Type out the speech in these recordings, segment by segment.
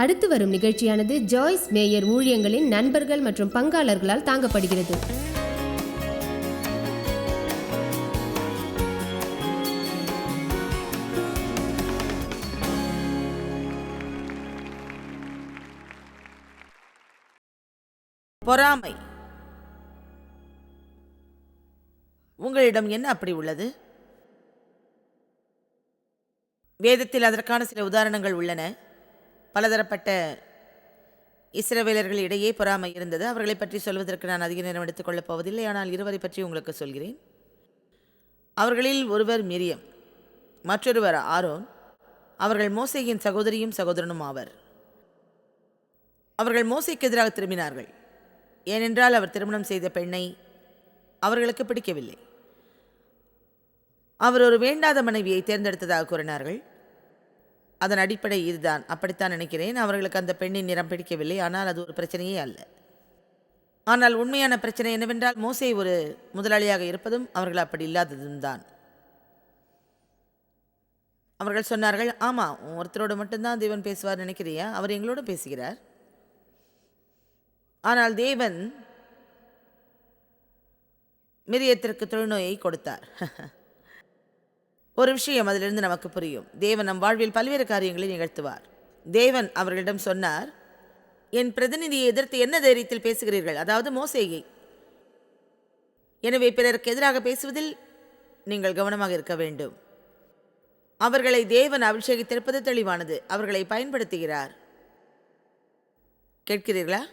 அடுத்து வரும் நிகழ்ச்சியானது ஜாய்ஸ் மேயர் ஊழியங்களின் நண்பர்கள் மற்றும் பங்காளர்களால் தாங்கப்படுகிறது. பொறாமை உங்களிடம் என்ன அப்படி உள்ளது? வேதத்தில் அதற்கான சில உதாரணங்கள் உள்ளன. பலதரப்பட்ட இஸ்ரவேலர்களிடையே பொறாமை இருந்தது. அவர்களை பற்றி சொல்வதற்கு நான் அதிக நேரம் எடுத்துக்கொள்ளப் போவதில்லை. ஆனால் இருவரை பற்றி உங்களுக்கு சொல்கிறேன். அவர்களில் ஒருவர் மிரியம், மற்றொருவர் ஆரோன். அவர்கள் மோசேயின் சகோதரியும் சகோதரனும் ஆவர். அவர்கள் மோசேக்கு எதிராக திரும்பினார்கள். ஏனென்றால் அவர் திருமணம் செய்த பெண்ணை அவர்களுக்கு பிடிக்கவில்லை. அவர் ஒரு வேண்டாத மனைவியை தேர்ந்தெடுத்ததாக கூறினார்கள். அதன் அடிப்படை இதுதான். அப்படித்தான் நினைக்கிறேன். அவர்களுக்கு அந்த பெண்ணின் நிறம் பிடிக்கவில்லை. ஆனால் அது ஒரு பிரச்சனையே அல்ல. ஆனால் உண்மையான பிரச்சனை என்னவென்றால் மோசே ஒரு முதலாளியாக இருப்பதும் அவர்கள் அப்படி இல்லாததும் தான். அவர்கள் சொன்னார்கள், ஆமாம், ஒருத்தரோடு மட்டும்தான் தேவன் பேசுவார் நினைக்கிறியா? அவர் எங்களோட பேசுகிறார். ஆனால் தேவன் மிரியத்திற்கு தொழுநோயை கொடுத்தார். ஒரு விஷயம் அதிலிருந்து நமக்கு புரியும். தேவன் நம் வாழ்வில் பல்வேறு காரியங்களை நிகழ்த்துவார். தேவன் அவர்களிடம் சொன்னார், என் பிரதிநிதியை எதிர்த்து என்ன தைரியத்தில் பேசுகிறீர்கள்? அதாவது மோசேயை. எனவே பிறருக்கு எதிராக பேசுவதில் நீங்கள் கவனமாக இருக்க வேண்டும். அவர்களை தேவன் அபிஷேகித்திருப்பது தெளிவானது. அவர்களை பயன்படுத்துகிறார். கேட்கிறீர்களா?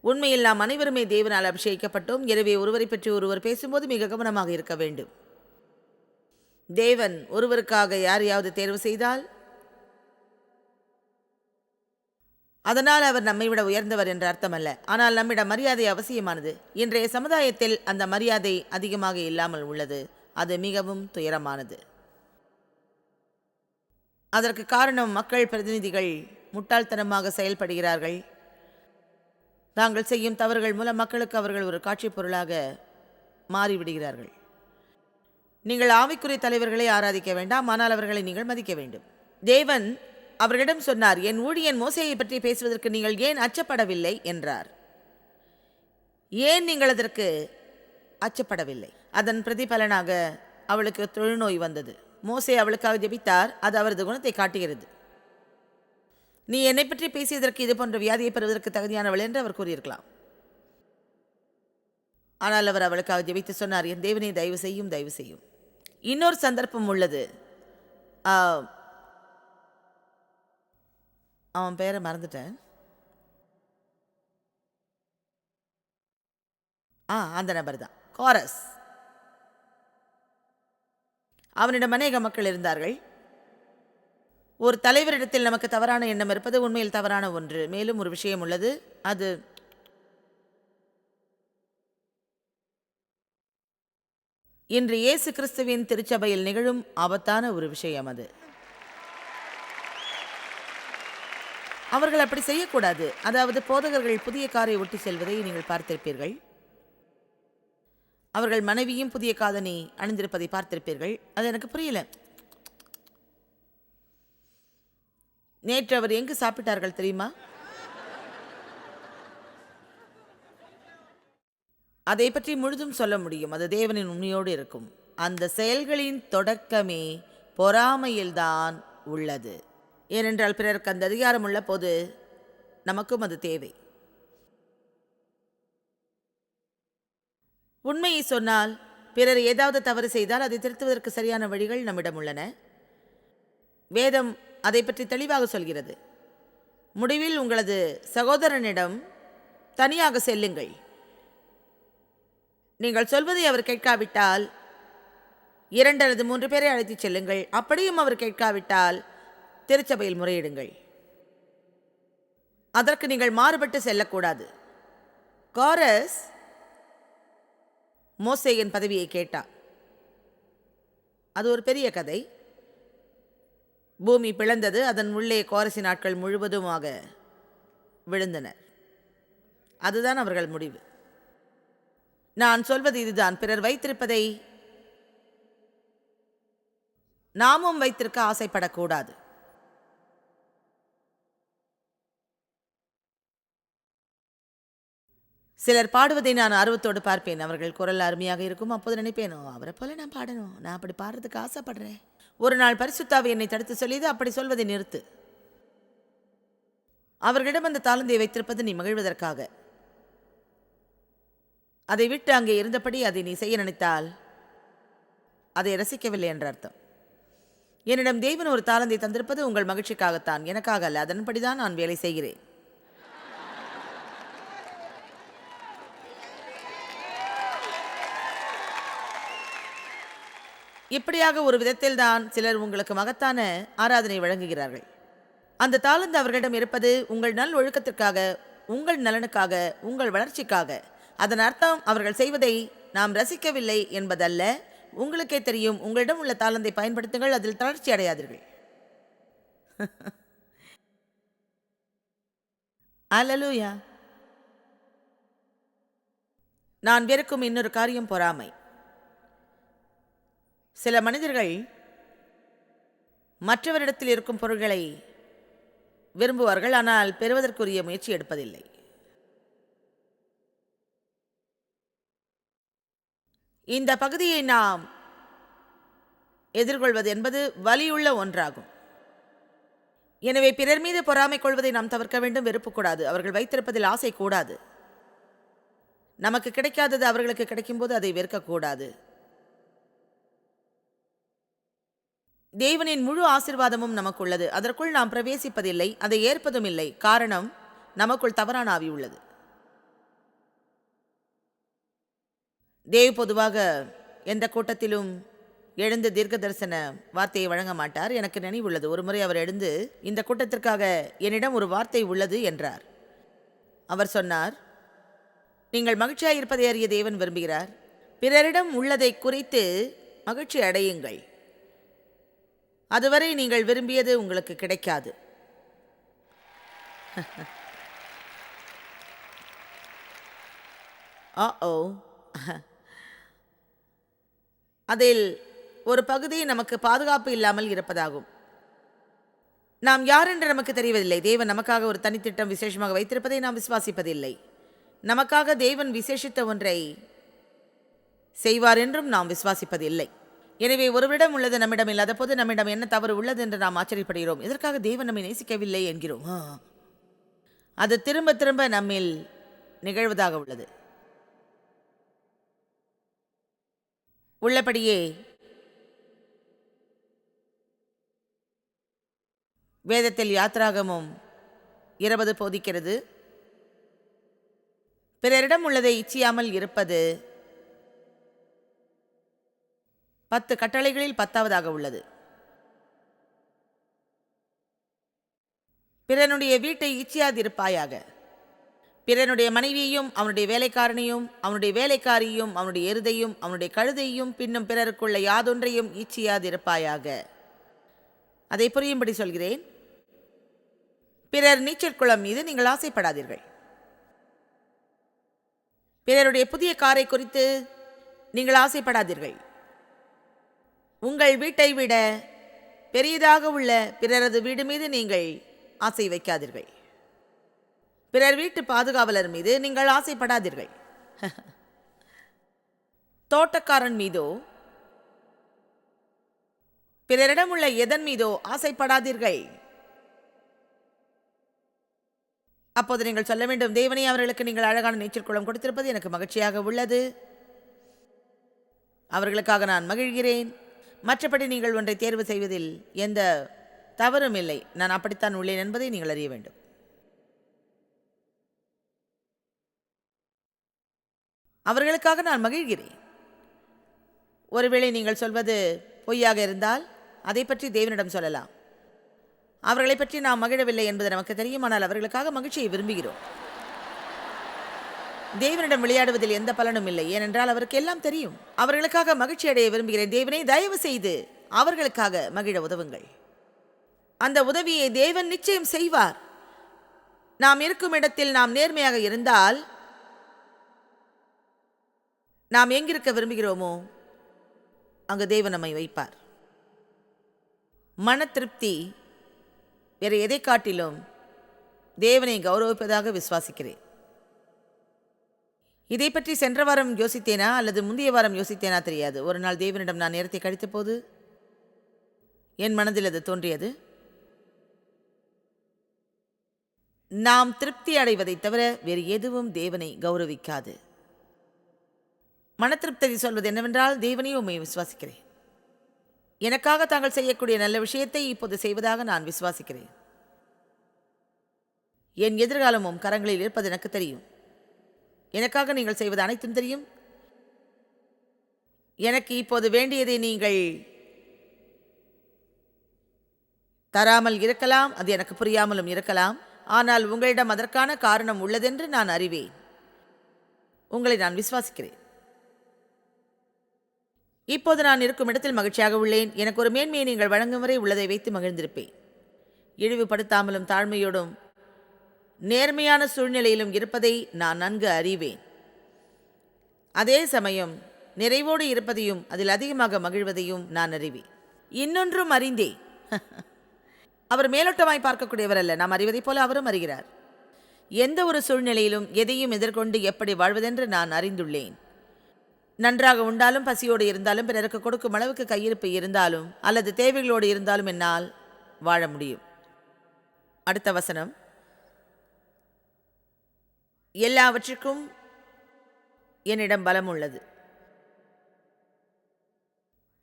உண்மையில் நாம் அனைவருமே தேவனால் அபிஷேகிக்கப்பட்டோம். எனவே ஒருவரை பற்றி ஒருவர் பேசும்போது மிக கவனமாக இருக்க வேண்டும். தேவன் ஒருவருக்காக யாரையாவது தேர்வு செய்தால் அதனால் அவர் நம்மை விட உயர்ந்தவர் என்ற அர்த்தமல்ல. ஆனால் நம்மிடம் மரியாதை அவசியமானது. இன்றைய சமுதாயத்தில் அந்த மரியாதை அதிகமாக இல்லாமல் உள்ளது. அது மிகவும் துயரமானது. அதற்கு காரணம் மக்கள் பிரதிநிதிகள் முட்டாள்தனமாக செயல்படுகிறார்கள். தாங்கள் செய்யும் தவறுகள் மூலம் மக்களுக்கு அவர்கள் ஒரு காட்சி பொருளாக மாறிவிடுகிறார்கள். நீங்கள் ஆவிக்குரிய தலைவர்களை ஆராதிக்க வேண்டாம், ஆனால் அவர்களை நீங்கள் மதிக்க வேண்டும். தேவன் அவர்களிடம் சொன்னார், என் ஊழியன் மோசேயை பற்றி பேசுவதற்கு நீங்கள் ஏன் அச்சப்படவில்லை என்றார். ஏன் நீங்கள் அதற்கு அச்சப்படவில்லை? அதன் பிரதிபலனாக அவளுக்கு தொழுநோய் வந்தது. மோசே அவளுக்காக ஜெபித்தார். அது அவரது குணத்தை காட்டுகிறது. நீ என்னை பற்றி பேசியதற்கு இது போன்ற வியாதியை பெறுவதற்கு தகுதியானவள் என்று அவர் கூறியிருக்கலாம். ஆனால் அவர் அவளுக்காக ஜெபித்து சொன்னார், என் தேவனை தயவு செய்யும், தயவு செய்யும். இன்னொரு சந்தர்ப்பம் உள்ளது. அவன் பேரை மறந்துட்டேன். அந்த நபர் தான் கோரஸ். அவனிடம் அநேக மக்கள் இருந்தார்கள். ஒரு தலைவரிடத்தில் நமக்கு தவறான எண்ணம் இருப்பது உண்மையில் தவறான ஒன்று. மேலும் ஒரு விஷயம் உள்ளது. அது இன்று இயேசு கிறிஸ்துவின் திருச்சபையில் நிகழும் ஆபத்தான ஒரு விஷயம். அது அவர்கள் அப்படி செய்யக்கூடாது. அதாவது போதகர்கள் புதிய காரை ஒட்டி செல்வதை நீங்கள் பார்த்திருப்பீர்கள். அவர்கள் மனைவியும் புதிய காதணி அணிந்திருப்பதை பார்த்திருப்பீர்கள். அது எனக்கு புரியல. நேற்று அவர் எங்கு சாப்பிட்டார்கள் தெரியுமா? அதை பற்றி முழுதும் சொல்ல முடியும். அது தேவனின் உண்மையோடு இருக்கும். அந்த செயல்களின் தொடக்கமே பொறாமையில்தான் உள்ளது. ஏனென்றால் பிறருக்கு அந்த அதிகாரம் உள்ள போது நமக்கும் அது தேவை. உண்மையை சொன்னால் பிறர் ஏதாவது தவறு செய்தால் அதை திருத்துவதற்கு சரியான வழிகள் நம்மிடம் உள்ளன. வேதம் அதை பற்றி தெளிவாக சொல்கிறது. முடிவில் உங்களது சகோதரனிடம் தனியாக செல்லுங்கள். நீங்கள் சொல்வதை அவர் கேட்காவிட்டால் 2 அல்லது 3 பேரை அழைத்துச் செல்லுங்கள். அப்படியும் அவர் கேட்காவிட்டால் திருச்சபையில் முறையிடுங்கள். அதற்கு நீங்கள் மாறுபட்டு செல்லக்கூடாது. கோரஸ் மோசேயின் பதவியை கேட்டார். அது ஒரு பெரிய கதை. பூமி பிளந்தது. அதன் உள்ளே கோரசின் ஆட்கள் முழுவதுமாக விழுந்தனர். அதுதான் அவர்கள் முடிவு. நான் சொல்வது இதுதான், பிறர் வைத்திருப்பதை நாமும் வைத்திருக்க ஆசைப்படக்கூடாது. சிலர் பாடுவதை நான் ஆர்வத்தோடு பார்ப்பேன். அவர்கள் குரல் அருமையாக இருக்கும். அப்போது நினைப்பேன், "ஓ, அவரை போல நான் பாடணும், நான் அப்படி பாடுறதுக்கு ஆசைப்படுறேன்." ஒரு நாள் பரிசுத்தாவி என்னை தடுத்து சொல்லியது, "அப்படி சொல்வதை நிறுத்து. அவர்களிடம் அந்த தாளந்தை வைத்திருப்பது நீ மகிழ்வதற்காக. அதை விட்டு அங்கே இருந்தபடி அதை நீ செய்ய நினைத்தால் அதை ரசிக்கவில்லை என்ற அர்த்தம். என்னிடம் தேவன் ஒரு தாளந்தை தந்திருப்பது உங்கள் மகிழ்ச்சிக்காகத்தான், எனக்காக அல்ல. அதன்படிதான் நான் வேலை செய்கிறேன்." இப்படியாக ஒரு விதத்தில் தான் சிலர் உங்களுக்கு மகத்தான ஆராதனை வழங்குகிறார்கள். அந்த தாளந்து அவர்களிடம் இருப்பது உங்கள் நல் ஒழுக்கத்திற்காக, உங்கள் நலனுக்காக, உங்கள் வளர்ச்சிக்காக. அதன் அர்த்தம் அவர்கள் செய்வதை நாம் ரசிக்கவில்லை என்பதல்ல. உங்களுக்கே தெரியும். உங்களிடம் உள்ள தாளந்தை பயன்படுத்துங்கள், அதில் தளர்ச்சி அடையாதீர்கள். அல்லேலூயா. நான் வெறுக்கும் இன்னொரு காரியம் பொறாமை. சில மனிதர்கள் மற்றவரிடத்தில் இருக்கும் பொருள்களை விரும்புவார்கள், ஆனால் பெறுவதற்குரிய முயற்சி எடுப்பதில்லை. இந்த பகுதியை நாம் எதிர்கொள்வது என்பது வலியுள்ள ஒன்றாகும். எனவே பிறர் மீது பொறாமை கொள்வதை நாம் தவிர்க்க வேண்டும். வெறுப்பு கூடாது. அவர்கள் வைத்திருப்பதில் ஆசை கூடாது. நமக்கு கிடைக்காதது அவர்களுக்கு கிடைக்கும்போது அதை வெறுக்கக்கூடாது. தேவனின் முழு ஆசீர்வாதமும் நமக்குள்ளது. அதற்குள் நாம் பிரவேசிப்பதில்லை, அதை ஏற்பதும் இல்லை. காரணம், நமக்குள் தவறான ஆவி உள்ளது. தேவ் பொதுவாக எந்த கூட்டத்திலும் எழுந்து தீர்க்க தரிசன வார்த்தையை வழங்க மாட்டார். எனக்கு நினைவுள்ளது, ஒரு முறை அவர் எழுந்து, "இந்த கூட்டத்திற்காக என்னிடம் ஒரு வார்த்தை உள்ளது" என்றார். அவர் சொன்னார், "நீங்கள் மகிழ்ச்சியாக இருப்பதை அறிய தேவன் விரும்புகிறார். பிறரிடம் உள்ளதை குறித்து மகிழ்ச்சி அடையுங்கள். அதுவரை நீங்கள் விரும்பியது உங்களுக்கு கிடைக்காது." அதில் ஒரு பகுதி நமக்கு பாதுகாப்பு இல்லாமல் இருப்பதாகும். நாம் யார் என்று நமக்கு தெரிவதில்லை. தேவன் நமக்காக ஒரு தனித்திட்டம் விசேஷமாக வைத்திருப்பதை நாம் விசுவாசிப்பதில்லை. நமக்காக தேவன் விசேஷித்த ஒன்றை செய்வார் என்றும் நாம் விசுவாசிப்பதில்லை. எனவே ஒருவரிடம் உள்ளது நம்மிடம் இல்லாத போது நம்மிடம் என்ன தவறு உள்ளது என்று நாம் ஆச்சரியப்படுகிறோம். இதற்காக தேவன் நம்மை நேசிக்கவில்லை என்கிறோம். அது திரும்ப திரும்ப நம்மில் நிகழ்வதாக உள்ளது. உள்ளபடியே வேதத்தில் யாத்ராகமும் 20 போதிக்கிறது, பிறரிடம் உள்ளதை இச்சியாமல் இருப்பது 10 கட்டளைகளில் 10வதாக உள்ளது. பிறனுடைய வீட்டை இச்சியாதிருப்பாயாக. பிறனுடைய மனைவியையும் அவனுடைய வேலைக்காரனையும் அவனுடைய வேலைக்காரியையும் அவனுடைய எருதையும் அவனுடைய கழுதையும் பின்னும் பிறருக்குள்ள யாதொன்றையும் இச்சியாதிருப்பாயாக. அதை புரியும்படி சொல்கிறேன். பிறர் நீச்சற்குளம் மீது நீங்கள் ஆசைப்படாதீர்கள். பிறருடைய புதிய காரை குறித்து நீங்கள் ஆசைப்படாதீர்கள். உங்கள் வீட்டை விட பெரியதாக உள்ள பிறரது வீடு மீது நீங்கள் ஆசை வைக்காதீர்கள். பிறர் வீட்டு பாதுகாவலர் மீது நீங்கள் ஆசைப்படாதீர்கள். தோட்டக்காரன் மீதோ பிறரிடம் உள்ள எதன் மீதோ ஆசைப்படாதீர்கள். அப்போது நீங்கள் சொல்ல வேண்டும், தேவனே, அவர்களுக்கு நீங்கள் அழகான நீச்சல் குளம் கொடுத்திருப்பது எனக்கு மகிழ்ச்சியாக உள்ளது. அவர்களுக்காக நான் மகிழ்கிறேன். மற்றபடி நீங்கள் ஒன்றை தேர்வு செய்வதில் எந்த தவறும் இல்லை. நான் அப்படித்தான் உள்ளேன் என்பதை நீங்கள் அறிய வேண்டும். அவர்களுக்காக நான் மகிழ்கிறேன். ஒருவேளை நீங்கள் சொல்வது பொய்யாக இருந்தால் அதை பற்றி தேவனிடம் சொல்லலாம். அவர்களை பற்றி நாம் மகிழவில்லை என்பது நமக்கு தெரியும், ஆனால் அவர்களுக்காக மகிழ்ச்சியை விரும்புகிறோம். தேவனிடம் விளையாடுவதில் எந்த பலனும் இல்லை, ஏனென்றால் அவருக்கு எல்லாம் தெரியும். அவர்களுக்காக மகிழ்ச்சி அடைய விரும்புகிறேன். தேவனை தயவு செய்து அவர்களுக்காக மகிழ உதவுங்கள். அந்த உதவியை தேவன் நிச்சயம் செய்வார். நாம் இருக்கும் இடத்தில் நாம் நேர்மையாக இருந்தால், நாம் எங்கிருக்க விரும்புகிறோமோ அங்கு தேவன் நம்மை வைப்பார். மன திருப்தி வேறு எதை காட்டிலும் தேவனை கௌரவிப்பதாக விசுவாசிக்கிறேன். இதை பற்றி சென்ற வாரம் யோசித்தேனா அல்லது முந்தைய வாரம் யோசித்தேனா தெரியாது. ஒரு நாள் தேவனிடம் நான் நேரத்தை கழித்த போது என் மனதில் அது தோன்றியது. நாம் திருப்தி அடைவதை தவிர வேறு எதுவும் தேவனை கௌரவிக்காது. மன திருப்தி சொல்வது என்னவென்றால், தேவனே உம்மை விசுவாசிக்கிறேன், எனக்காக தாங்கள் செய்யக்கூடிய நல்ல விஷயத்தை இப்போது செய்வதாக நான் விசுவாசிக்கிறேன். என் எதிர்காலமும் கரங்களில் இருப்பது எனக்கு தெரியும். எனக்காக நீங்கள் செய்வது அனைத்தும் தெரியும். எனக்கு இப்போது வேண்டியதை நீங்கள் தராமல் இருக்கலாம், அது எனக்கு புரியாமலும் இருக்கலாம். ஆனால் உங்களிடம் அதற்கான காரணம் உள்ளதென்று நான் அறிவேன். உங்களை நான் விசுவாசிக்கிறேன். இப்போது நான் இருக்கும் இடத்தில் மகிழ்ச்சியாக உள்ளேன். எனக்கு ஒரு மேன்மையை நீங்கள் வழங்கும் வரை உள்ளதை வைத்து மகிழ்ந்திருப்பேன். இழிவுபடுத்தாமலும் தாழ்மையோடும் நேர்மையான சூழ்நிலையிலும் இருப்பதை நான் நன்கு அறிவேன். அதே சமயம் நிறைவோடு இருப்பதையும் அதில் அதிகமாக மகிழ்வதையும் நான் அறிவேன். இன்னொன்றும் அறிந்தேன். அவர் மேலோட்டமாய் பார்க்கக்கூடியவர் அல்ல. நாம் அறிவதைப் போல அவரும் அறிகிறார். எந்த ஒரு சூழ்நிலையிலும் எதையும் எதிர்கொண்டு எப்படி வாழ்வதென்று நான் அறிந்துள்ளேன். நன்றாக உண்டாலும் பசியோடு இருந்தாலும் பிறருக்கு கொடுக்கும் அளவுக்கு கையிருப்பு இருந்தாலும் அல்லது தேவைகளோடு இருந்தாலும் என்னால் வாழ முடியும். அடுத்த வசனம், எல்லாவற்றுக்கும் என்னிடம் பலம் உள்ளது.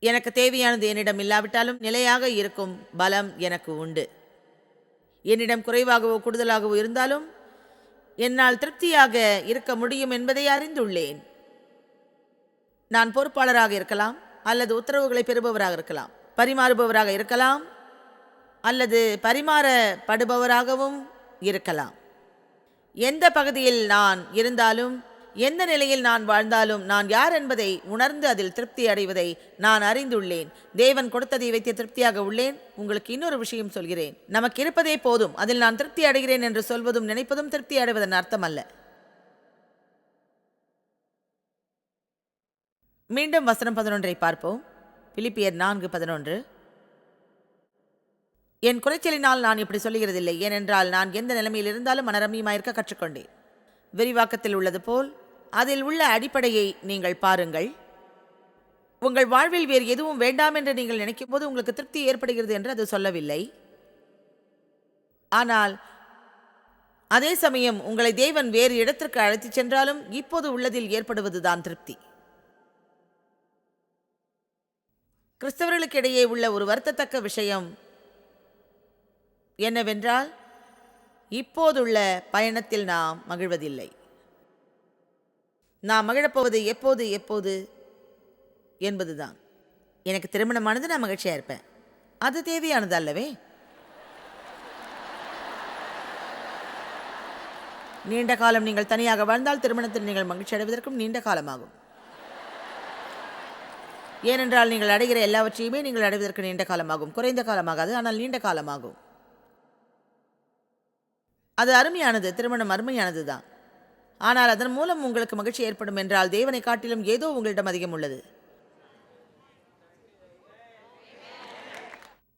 எனக்கு தேவையானது என்னிடம் இல்லாவிட்டாலும் நிலையாக இருக்கும் பலம் எனக்கு உண்டு. என்னிடம் குறைவாகவோ கூடுதலாகவோ இருந்தாலும் என்னால் திருப்தியாக இருக்க முடியும் என்பதை அறிந்துள்ளேன். நான் பொறுப்பாளராக இருக்கலாம், அல்லது உத்தரவுகளை பெறுபவராக இருக்கலாம், பரிமாறுபவராக இருக்கலாம், அல்லது பரிமாறப்படுபவராகவும் இருக்கலாம். எந்த பகுதியில் நான் இருந்தாலும், எந்த நிலையில் நான் வாழ்ந்தாலும், நான் யார் என்பதை உணர்ந்து அதில் திருப்தி அடைவதை நான் அறிந்துள்ளேன். தேவன் கொடுத்ததை வைத்து திருப்தியாக உள்ளேன். உங்களுக்கு இன்னொரு விஷயம் சொல்கிறேன். நமக்கு இருப்பதே போதும், அதில் நான் திருப்தி அடைகிறேன் என்று சொல்வதும் நினைப்பதும் திருப்தி அடைவதன் அர்த்தம் அல்ல. மீண்டும் வசனம் 11 பார்ப்போம். பிலிப்பியர் 4:11. என் குறைச்சலினால் நான் இப்படி சொல்லுகிறதில்லை, ஏனென்றால் நான் எந்த நிலைமையில் இருந்தாலும் மனரம்யமாயிருக்க கற்றுக்கொண்டேன். விரிவாக்கத்தில் உள்ளது போல் அதில் உள்ள அடிப்படையை நீங்கள் பாருங்கள். உங்கள் வாழ்வில் வேறு எதுவும் வேண்டாம் என்று நீங்கள் நினைக்கும் போது உங்களுக்கு திருப்தி ஏற்படுகிறது என்று அது சொல்லவில்லை. ஆனால் அதே சமயம் உங்களை தேவன் வேறு இடத்திற்கு அழைத்துச் சென்றாலும் இப்போது உள்ளதில் ஏற்படுவதுதான் திருப்தி. கிறிஸ்தவர்களுக்கிடையே உள்ள ஒரு வருத்தத்தக்க விஷயம் என்னவென்றால், இப்போதுள்ள பயணத்தில் நாம் மகிழ்வதில்லை. நாம் மகிழப்போவது எப்போது எப்போது என்பதுதான். எனக்கு திருமணமானது நான் மகிழ்ச்சியாக இருப்பேன், அது தேவையானது அல்லவே? நீண்ட காலம் நீங்கள் தனியாக வாழ்ந்தால் திருமணத்தில் நீங்கள் மகிழ்ச்சி அடைவதற்கும் நீண்ட காலமாகும். ஏனென்றால் நீங்கள் அடைகிற எல்லாவற்றையுமே நீங்கள் அடைவதற்கு நீண்ட காலமாகும். குறைந்த காலமாகாது, ஆனால் நீண்ட காலமாகும். அது அருமையானது, திருமணம் அருமையானது தான். ஆனால் அதன் மூலம் உங்களுக்கு மகிழ்ச்சி ஏற்படும் என்றால் தேவனை காட்டிலும் ஏதோ உங்களிடம் அதிகம் உள்ளது.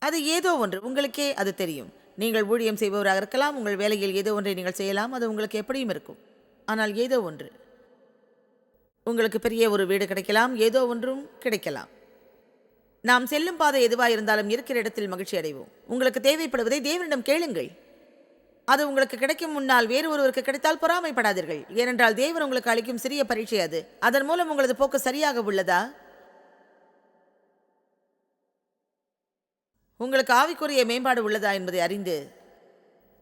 அது ஏதோ ஒன்று, உங்களுக்கே அது தெரியும். நீங்கள் ஊழியம் செய்பவராக இருக்கலாம், உங்கள் வேலையில் ஏதோ ஒன்றை நீங்கள் செய்யலாம், அது உங்களுக்கு எப்படியும் இருக்கும். ஆனால் ஏதோ ஒன்று, உங்களுக்கு பெரிய ஒரு வீடு கிடைக்கலாம், ஏதோ ஒன்றும் கிடைக்கலாம். நாம் செல்லும் பாதை எதுவாக இருந்தாலும் இருக்கிற இடத்தில் மகிழ்ச்சி அடைவோம். உங்களுக்கு தேவைப்படுவதை தேவனிடம் கேளுங்கள். அது உங்களுக்கு கிடைக்கும் முன்னால் வேறு ஒருவருக்கு கிடைத்தால் பொறாமைப்படாதீர்கள். ஏனென்றால் தேவன் உங்களுக்கு அளிக்கும் சிறிய பரீட்சை அது. அதன் மூலம் உங்களது போக்கு சரியாக உள்ளதா, உங்களுக்கு ஆவிக்குரிய மேம்பாடு உள்ளதா என்பதை அறிந்து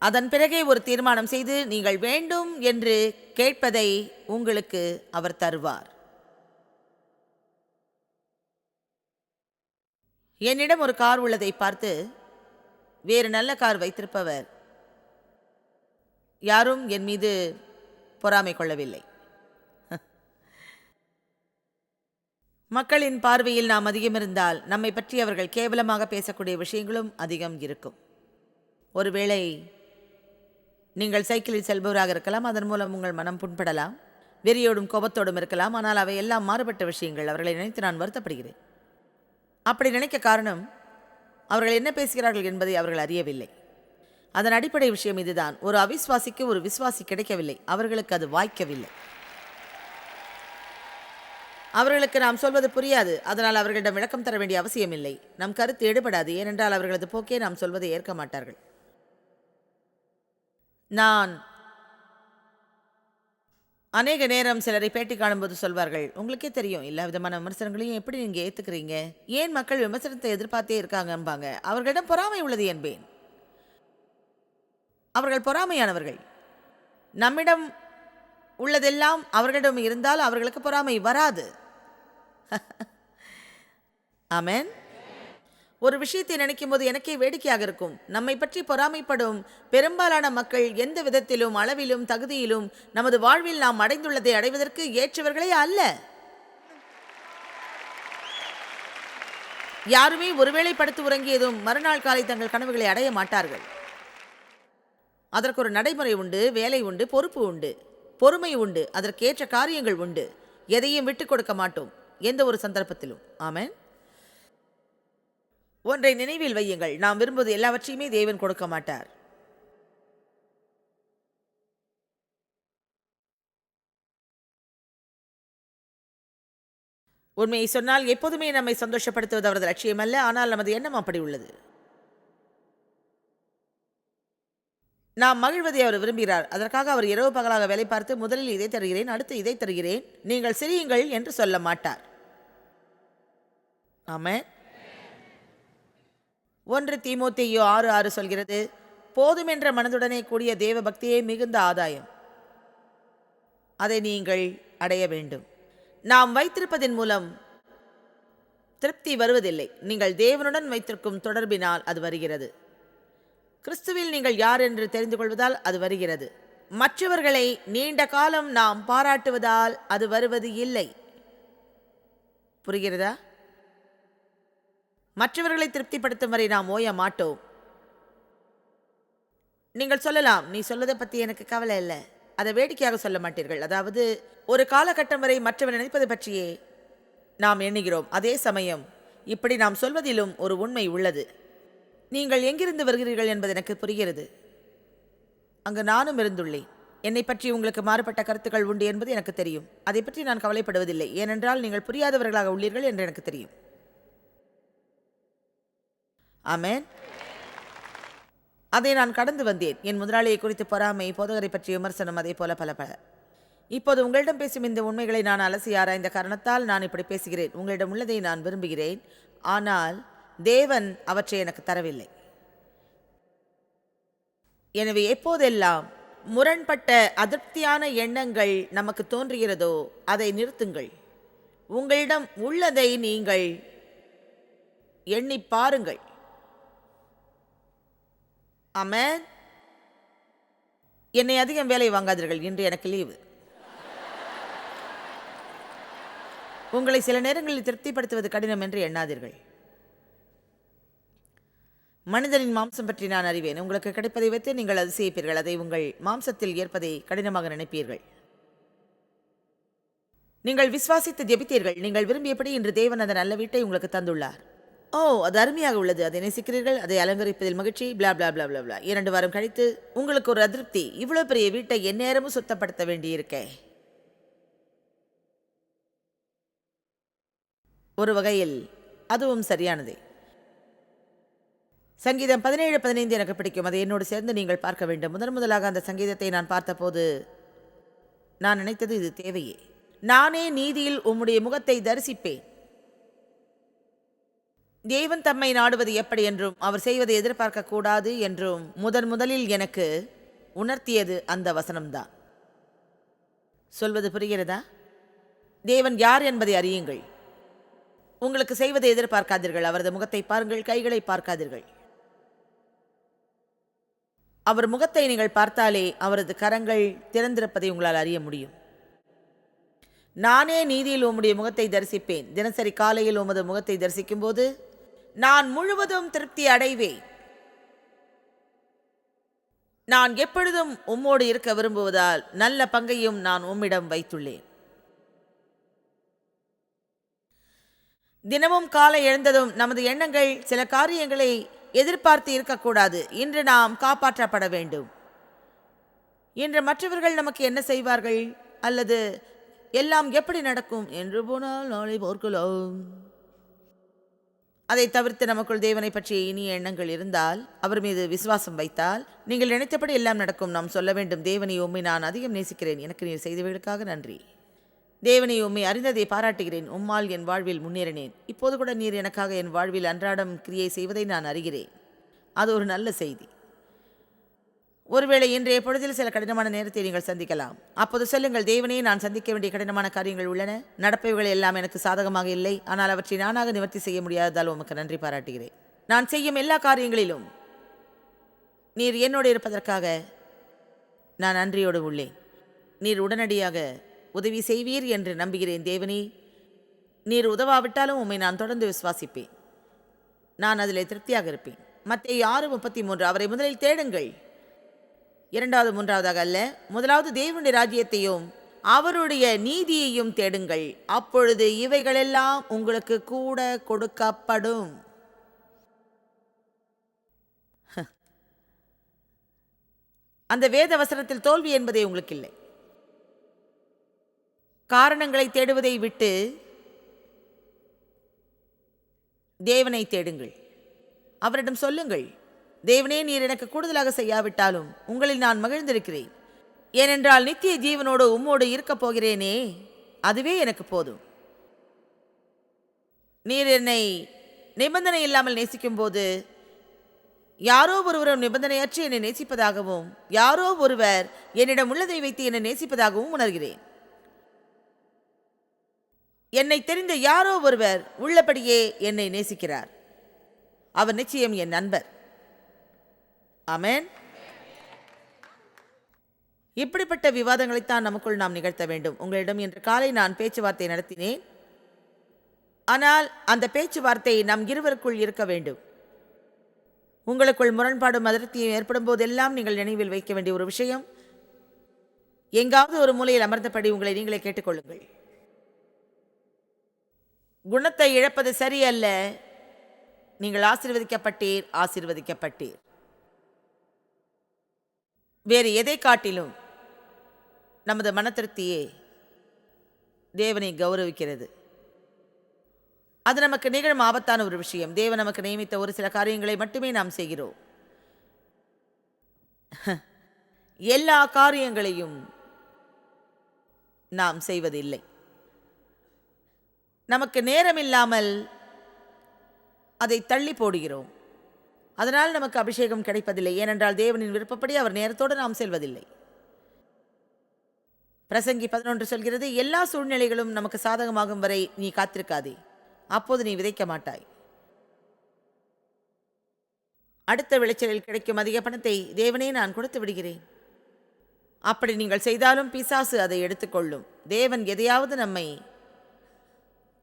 அதன் பிறகே ஒரு தீர்மானம் செய்து நீங்கள் வேண்டும் என்று கேட்பதை உங்களுக்கு அவர் தருவார். என்னிடம் ஒரு கார் உள்ளதை பார்த்து வேறு நல்ல கார் வைத்திருப்பவர் யாரும் என் மீது பொறாமை கொள்ளவில்லை. மக்களின் பார்வையில் நாம் அதிகம் இருந்தால் நம்மை பற்றி அவர்கள் கேவலமாக பேசக்கூடிய விஷயங்களும் அதிகம் இருக்கும். ஒருவேளை நீங்கள் சைக்கிளில் செல்பவராக இருக்கலாம், அதன் மூலம் உங்கள் மனம் புண்படலாம், வெறியோடும் கோபத்தோடும் இருக்கலாம். ஆனால் அவை எல்லாம் மாறுபட்ட விஷயங்கள். அவர்களை நினைத்து நான் வருத்தப்படுகிறேன். அப்படி நினைக்க காரணம், அவர்கள் என்ன பேசுகிறார்கள் என்பதை அவர்கள் அறியவில்லை. அதன் அடிப்படை விஷயம் இதுதான். ஒரு அவிஸ்வாசிக்கு ஒரு விசுவாசி கிடைக்கவில்லை, அவர்களுக்கு அது வாய்க்கவில்லை. அவர்களுக்கு நாம் சொல்வது புரியாது, அதனால் அவர்களிடம் விளக்கம் தர வேண்டிய அவசியமில்லை. நம் கருத்து எடுபடாது, ஏனென்றால் அவர்களது போக்கே நாம் சொல்வதை ஏற்க மாட்டார்கள். நான் அநேக நேரம் சிலரை பேட்டி காணும்போது சொல்வார்கள், உங்களுக்கே தெரியும், எல்லா விதமான விமர்சனங்களையும் எப்படி நீங்கள் ஏற்றுக்கிறீங்க, ஏன் மக்கள் விமர்சனத்தை எதிர்பார்த்தே இருக்காங்கம்பாங்க. அவர்களிடம் பொறாமை உள்ளது என்பேன். அவர்கள் பொறாமையானவர்கள். நம்மிடம் உள்ளதெல்லாம் அவர்களிடம் இருந்தால் அவர்களுக்கு பொறாமை வராது. ஆமென். ஒரு விஷயத்தை நினைக்கும் போது எனக்கே வேடிக்கையாக இருக்கும். நம்மை பற்றி பொறாமைப்படும் பெரும்பாலான மக்கள் எந்த விதத்திலும் அளவிலும் தகுதியிலும் நமது வாழ்வில் நாம் அடைந்துள்ளதை அடைவதற்கு ஏற்றவர்களே அல்ல. யாருமே ஒருவேளை படுத்து உறங்கியதும் மறுநாள் காலை தங்கள் கனவுகளை அடைய மாட்டார்கள். அதற்கு ஒரு நடைமுறை உண்டு, வேலை உண்டு, பொறுப்பு உண்டு, பொறுமை உண்டு, அதற்கேற்ற காரியங்கள் உண்டு. எதையும் விட்டுக் கொடுக்க மாட்டோம் எந்த ஒரு சந்தர்ப்பத்திலும். ஆமென். ஒன்றை நினைவில் வையுங்கள், நாம் விரும்புவது எல்லாவற்றையுமே தேவன் கொடுக்க மாட்டார். உண்மையை சொன்னால் எப்போதுமே நம்மை சந்தோஷப்படுத்துவது அவரது லட்சியம் அல்ல, ஆனால் நமது எண்ணம் அப்படி உள்ளது. நாம் மகிழ்வதை அவர் விரும்புகிறார். அதற்காக அவர் இரவு பகலாக வேலை பார்த்து முதலில் இதை தருகிறேன், அடுத்து இதை தருகிறேன், நீங்கள் சிரியுங்கள் என்று சொல்ல மாட்டார். ஆமென். 1 தீமோத்தேயு 6:6 சொல்கிறது, போதுமென்ற மனதுடனே கூடிய தேவ பக்தியே மிகுந்த ஆதாயம், அதை நீங்கள் அடைய வேண்டும். நாம் வைத்திருப்பதன் மூலம் திருப்தி வருவதில்லை, நீங்கள் தேவனுடன் வைத்திருக்கும் தொடர்பினால் அது வருகிறது. கிறிஸ்துவில் நீங்கள் யார் என்று தெரிந்து கொள்வதால் அது வருகிறது. மற்றவர்களை நீண்ட காலம் நாம் பாராட்டுவதால் அது வருவது இல்லை. புரிகிறதா? மற்றவர்களை திருப்திப்படுத்தும் வரை நாம் ஓய மாட்டோம். நீங்கள் சொல்லலாம், நீ சொல்லதை பற்றி எனக்கு கவலை இல்லை, அதை வேடிக்கையாக சொல்ல மாட்டீர்கள். அதாவது ஒரு காலகட்டம் வரை மற்றவர் நினைப்பது பற்றியே நாம் எண்ணுகிறோம். அதே சமயம் இப்படி நாம் சொல்வதிலும் ஒரு உண்மை உள்ளது. நீங்கள் எங்கிருந்து வருகிறீர்கள் என்பது எனக்கு புரிகிறது. அங்கு நானும் இருந்துள்ளேன். என்னை பற்றி உங்களுக்கு மாறுபட்ட கருத்துக்கள் உண்டு என்பது எனக்கு தெரியும். அதை பற்றி நான் கவலைப்படுவதில்லை, ஏனென்றால் நீங்கள் புரியாதவர்களாக உள்ளீர்கள் என்று எனக்கு தெரியும். ஆமென். அதை நான் கடந்து வந்தேன். என் முதலாளியை குறித்து பொறாமை, போதகரை பற்றி விமர்சனம், அதே போல பல பல. இப்போது உங்களிடம் பேசும் இந்த உண்மைகளை நான் அலசி ஆராய்ந்த காரணத்தால் நான் இப்படி பேசுகிறேன். உங்களிடம் உள்ளதை நான் விரும்புகிறேன், ஆனால் தேவன் அவற்றை எனக்கு தரவில்லை. எனவே எப்போதெல்லாம் முரண்பட்ட அதிருப்தியான எண்ணங்கள் நமக்கு தோன்றுகிறதோ அதை நிறுத்துங்கள். உங்களிடம் உள்ளதை நீங்கள் எண்ணி பாருங்கள். ஆமென். என்னை அதிகம் வேலை வாங்காதீர்கள், இன்று எனக்கு லீவு. உங்களை சில நேரங்களில் திருப்திப்படுத்துவது கடினம் என்று எண்ணாதீர்கள். மனிதனின் மாம்சம் பற்றி நான் அறிவேன். உங்களுக்கு கிடைப்பதை வைத்து நீங்கள் அதிசயிப்பீர்கள், அதை உங்கள் மாம்சத்தில் ஏற்பதை கடினமாக நினைப்பீர்கள். நீங்கள் விசுவாசித்து ஜெபித்தீர்கள், நீங்கள் விரும்பியபடி இன்று தேவன் அந்த நல்ல வீட்டை உங்களுக்கு தந்துள்ளார். ஓ, அது அருமையாக உள்ளது, அதை நேசிக்கிறீர்கள், அதை அலங்கரிப்பதில் மகிழ்ச்சி, பிளா பிளா பிளா பிளா பிளா. 2 வாரம் கழித்து உங்களுக்கு ஒரு அதிருப்தி, இவ்வளவு பெரிய வீட்டை எந்நேரமும் சுத்தப்படுத்த வேண்டியிருக்கே. ஒரு வகையில் அதுவும் சரியானதே. சங்கீதம் 17:15 எனக்கு பிடிக்கும். அதை என்னோடு சேர்ந்து நீங்கள் பார்க்க வேண்டும். முதலாக அந்த சங்கீதத்தை நான் பார்த்தபோது நான் நினைத்தது, இது தேவையே. நானே நீதியில் உம்முடைய முகத்தை தரிசிப்பேன். தேவன் தம்மை நாடுவது எப்படி என்றும் அவர் செய்வதை எதிர்பார்க்க கூடாது என்றும் முதலில் எனக்கு உணர்த்தியது அந்த வசனம்தான். சொல்வது புரிகிறதா? தேவன் யார் என்பதை அறியுங்கள். உங்களுக்கு செய்வதை எதிர்பார்க்காதீர்கள். அவரது முகத்தை பாருங்கள், கைகளை பார்க்காதீர்கள். அவர் முகத்தை நீங்கள் பார்த்தாலே அவரது கரங்கள் திறந்திருப்பதை உங்களால் அறிய முடியும். நானே நீதியில் உம்முடைய முகத்தை தரிசிப்பேன். தினசரி காலையில் உமது முகத்தை தரிசிக்கும் போது நான் முழுவதும் திருப்தி அடைவேன். நான் எப்பொழுதும் உம்மோடு இருக்க விரும்புவதால் நல்ல பங்கையும் நான் உம்மிடம் வைத்துள்ளேன். தினமும் காலை எழுந்ததும் நமது எண்ணங்கள் சில காரியங்களை எதிர்பார்த்து இருக்கக்கூடாது. இன்று நாம் காப்பாற்றப்பட வேண்டும். இன்று மற்றவர்கள் நமக்கு என்ன செய்வார்கள் அல்லது எல்லாம் எப்படி நடக்கும் என்று போனால் நாளை பார்க்கலாம். அதை தவிர்த்து நமக்குள் தேவனை பற்றிய இனிய எண்ணங்கள் இருந்தால், அவர் மீது விசுவாசம் வைத்தால், நீங்கள் நினைத்தபடி எல்லாம் நடக்கும். நாம் சொல்ல வேண்டும், தேவனை உம்மை நான் அதிகம் நேசிக்கிறேன், எனக்கு நீர் செய்தவைகளுக்காக நன்றி. தேவனை உம்மை அறிந்ததை பாராட்டுகிறேன், உம்மால் என் வாழ்வில் முன்னேறினேன். இப்போது கூட நீர் எனக்காக என் வாழ்வில் அன்றாடம் கிரியை செய்வதை நான் அறிகிறேன். அது ஒரு நல்ல செய்தி. ஒருவேளை இன்றைய பொழுதில் சில கடினமான நேரத்தை நீங்கள் சந்திக்கலாம். அப்போது சொல்லுங்கள், தேவனே, நான் சந்திக்க வேண்டிய கடினமான காரியங்கள் உள்ளன. நடப்பவைகள் எல்லாம் எனக்கு சாதகமாக இல்லை. ஆனால் அவற்றை நானாக நிவர்த்தி செய்ய முடியாததால் உமக்கு நன்றி பாராட்டுகிறேன். நான் செய்யும் எல்லா காரியங்களிலும் நீர் என்னோடு இருப்பதற்காக நான் நன்றியோடு உள்ளேன். நீர் உடனடியாக உதவி செய்வீர் என்று நம்புகிறேன். தேவனே, நீர் உதவாவிட்டாலும் உம்மை நான் தொடர்ந்து விசுவாசிப்பேன். நான் அதில் திருப்தியாக இருப்பேன். மத்தேயு 6:33. அவரை முதலில் தேடுங்கள். இரண்டாவது மூன்றாவதாக அல்ல, முதலாவது தேவனுடைய ராஜ்யத்தையும் அவருடைய நீதியையும் தேடுங்கள், அப்பொழுது இவைகளெல்லாம் உங்களுக்கு கூட கொடுக்கப்படும். அந்த வேத வசனத்தில் தோல்வி என்பதே உங்களுக்கு இல்லை. காரணங்களை தேடுவதை விட்டு தேவனை தேடுங்கள். அவரிடம் சொல்லுங்கள், தேவனே, நீர் எனக்கு கூடுதலாக செய்யாவிட்டாலும் உங்களில் நான் மகிழ்ந்திருக்கிறேன். ஏனென்றால் நித்திய ஜீவனோடு உம்மோடு இருக்கப் போகிறேனே, அதுவே எனக்கு போதும். நீர் என்னை நிபந்தனை இல்லாமல் நேசிக்கும் போது, யாரோ ஒருவரும் நிபந்தனையற்று என்னை நேசிப்பதாகவும், யாரோ ஒருவர் என்னிடம் உள்ளதை வைத்து என்னை நேசிப்பதாகவும் உணர்கிறேன். என்னை தெரிந்த யாரோ ஒருவர் உள்ளபடியே என்னை நேசிக்கிறார். அவர் நிச்சயம் என் நண்பர். ஆமென். இப்படிப்பட்ட விவாதங்களைத்தான் நமக்குள் நாம் நிகழ்த்த வேண்டும். உங்களிடம் இன்று காலை நான் பேச்சுவார்த்தை நடத்தினேன். ஆனால் அந்த பேச்சுவார்த்தை நம் இருவருக்குள் இருக்க வேண்டும். உங்களுக்குள் முரண்பாடும் அதிருப்தியும் ஏற்படும் போதெல்லாம் நீங்கள் நினைவில் வைக்க வேண்டிய ஒரு விஷயம், எங்காவது ஒரு மூலையில் அமர்ந்தபடி உங்களை நீங்களே கேட்டுக்கொள்ளுங்கள். குணத்தை இழப்பது சரியல்ல. நீங்கள் ஆசீர்வதிக்கப்பட்டீர், ஆசீர்வதிக்கப்பட்டீர். வேறு எதை காட்டிலும் நமது மனத்திருப்தியே தேவனை கௌரவிக்கிறது. அது நமக்கு நிகழும் ஆபத்தான ஒரு விஷயம். தேவன் நமக்கு நியமித்த ஒரு சில காரியங்களை மட்டுமே நாம் செய்கிறோம். எல்லா காரியங்களையும் நாம் செய்வதில்லை. நமக்கு நேரமில்லாமல் அதை தள்ளி போடுகிறோம். அதனால் நமக்கு அபிஷேகம் கிடைப்பதில்லை. ஏனென்றால் தேவனின் விருப்பப்படி அவர் நேரத்தோடு நாம் செல்வதில்லை. பிரசங்கி 11 சொல்கிறது, எல்லா சூழ்நிலைகளும் நமக்கு சாதகமாகும் வரை நீ காத்திருக்காதே, அப்போது நீ விதைக்க மாட்டாய். அடுத்த விளைச்சலில் கிடைக்கும் அதிக பணத்தை தேவனே நான் கொடுத்து விடுகிறேன். அப்படி நீங்கள் செய்தாலும் பிசாசு அதை எடுத்துக்கொள்ளும். தேவன் எதையாவது நம்மை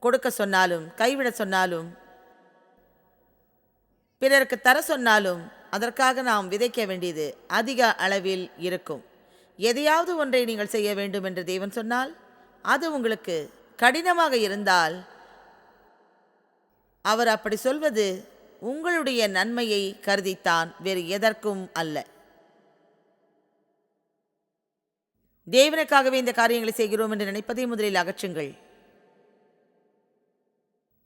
கொடுக்க சொன்னாலும், கைவிட சொன்னாலும், பிறருக்கு தர சொன்னாலும், அதற்காக நாம் விதைக்க வேண்டியது அதிக அளவில் இருக்கும். எதையாவது ஒன்றை நீங்கள் செய்ய வேண்டும் என்று தேவன் சொன்னால், அது உங்களுக்கு கடினமாக இருந்தால், அவர் அப்படி சொல்வது உங்களுடைய நன்மையை கருதித்தான், வேறு எதற்கும் அல்ல. தேவனுக்காகவே இந்த காரியங்களை செய்கிறோம் என்று நினைப்பதை முதலில் அகற்றுங்கள்.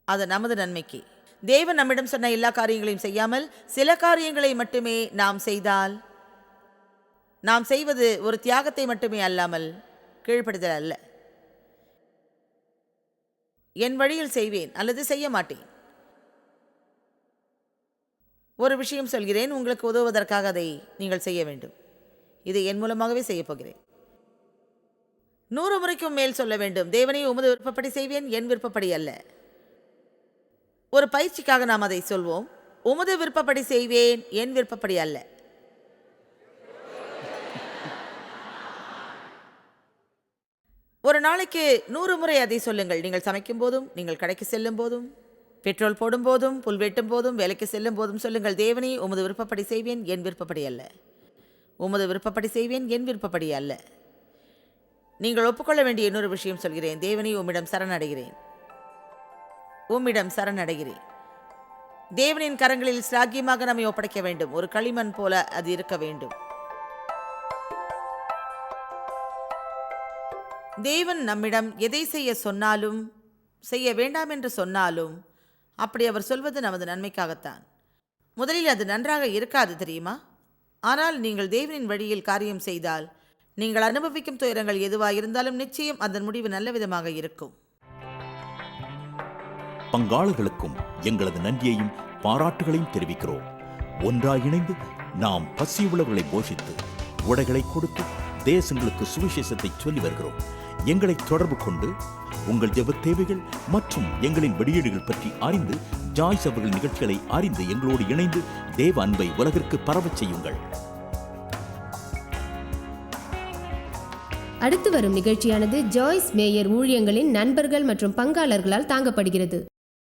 அது நமது நன்மைக்கு. தேவன் நம்மிடம் சொன்ன எல்லா காரியங்களையும் செய்யாமல் சில காரியங்களை மட்டுமே நாம் செய்தால், நாம் செய்வது ஒரு தியாகத்தை மட்டுமே அல்லாமல் கீழ்ப்படுதல் அல்ல. என் வழியில் செய்வேன் அல்லது செய்ய மாட்டேன். ஒரு விஷயம் சொல்கிறேன், உங்களுக்கு உதவுவதற்காக அதை நீங்கள் செய்ய வேண்டும். இதை என் மூலமாகவே செய்யப் போகிறேன். 100 முறைக்கும் மேல் சொல்ல வேண்டும், தேவனே, உமது விருப்பப்படி செய்வேன், என் விருப்பப்படி அல்ல. ஒரு பயிற்சிக்காக நாம் அதை சொல்வோம், உமது விருப்பப்படி செய்வேன், என் விருப்பப்படி அல்ல. ஒரு நாளைக்கு 100 முறை அதை சொல்லுங்கள். நீங்கள் சமைக்கும் போதும், நீங்கள் கடைக்கு செல்லும் போதும், பெட்ரோல் போடும் போதும், புல் வெட்டும் போதும், வேலைக்கு செல்லும் போதும் சொல்லுங்கள், தேவனே, உமது விருப்பப்படி செய்வேன், என் விருப்பப்படி அல்ல. உமது விருப்பப்படி செய்வேன், என் விருப்பப்படி அல்ல. நீங்கள் ஒப்புக்கொள்ள வேண்டிய இன்னொரு விஷயம் சொல்கிறேன், தேவனே, உம்மிடம் சரணடைகிறேன், உம்மிடம் சரணடைகிறேன். தேவனின் கரங்களில் ஸ்லாகியமாக நம்மை ஒப்படைக்க வேண்டும். ஒரு களிமண் போல அது இருக்க வேண்டும். தேவன் நம்மிடம் எதை செய்ய சொன்னாலும் செய்ய வேண்டாம் என்று சொன்னாலும் அப்படி அவர் சொல்வது நமது நன்மைக்காகத்தான். முதலில் அது நன்றாக இருக்காது தெரியுமா? ஆனால் நீங்கள் தேவனின் வழியில் காரியம் செய்தால் நீங்கள் அனுபவிக்கும் துயரங்கள் எதுவாயிருந்தாலும் நிச்சயம் அதன் முடிவு நல்ல விதமாக இருக்கும். பங்காளர்களுக்கும் எங்களது நன்றியையும் பாராட்டுகளையும் தெரிவிக்கிறோம். ஒன்றாய் இணைந்து நாம் பசியுள்ளவர்களை போஷித்து உடைகளை கொடுத்து தேசங்களுக்கு சுவிசேஷத்தை சொல்லி வருகிறோம். எங்களை தொடர்பு கொண்டு உங்கள் ஜெப தேவைகள் மற்றும் எங்களின் வெளியீடுகள் பற்றி அறிந்து ஜாய்ஸ் அவர்கள் நிகழ்ச்சிகளை அறிந்து எங்களோடு இணைந்து தேவ அன்பை உலகிற்கு பரவச் செய்யுங்கள். அடுத்து வரும் நிகழ்ச்சியானது ஜாய்ஸ் மேயர் ஊழியங்களின் நண்பர்கள் மற்றும் பங்காளர்களால் தாங்கப்படுகிறது.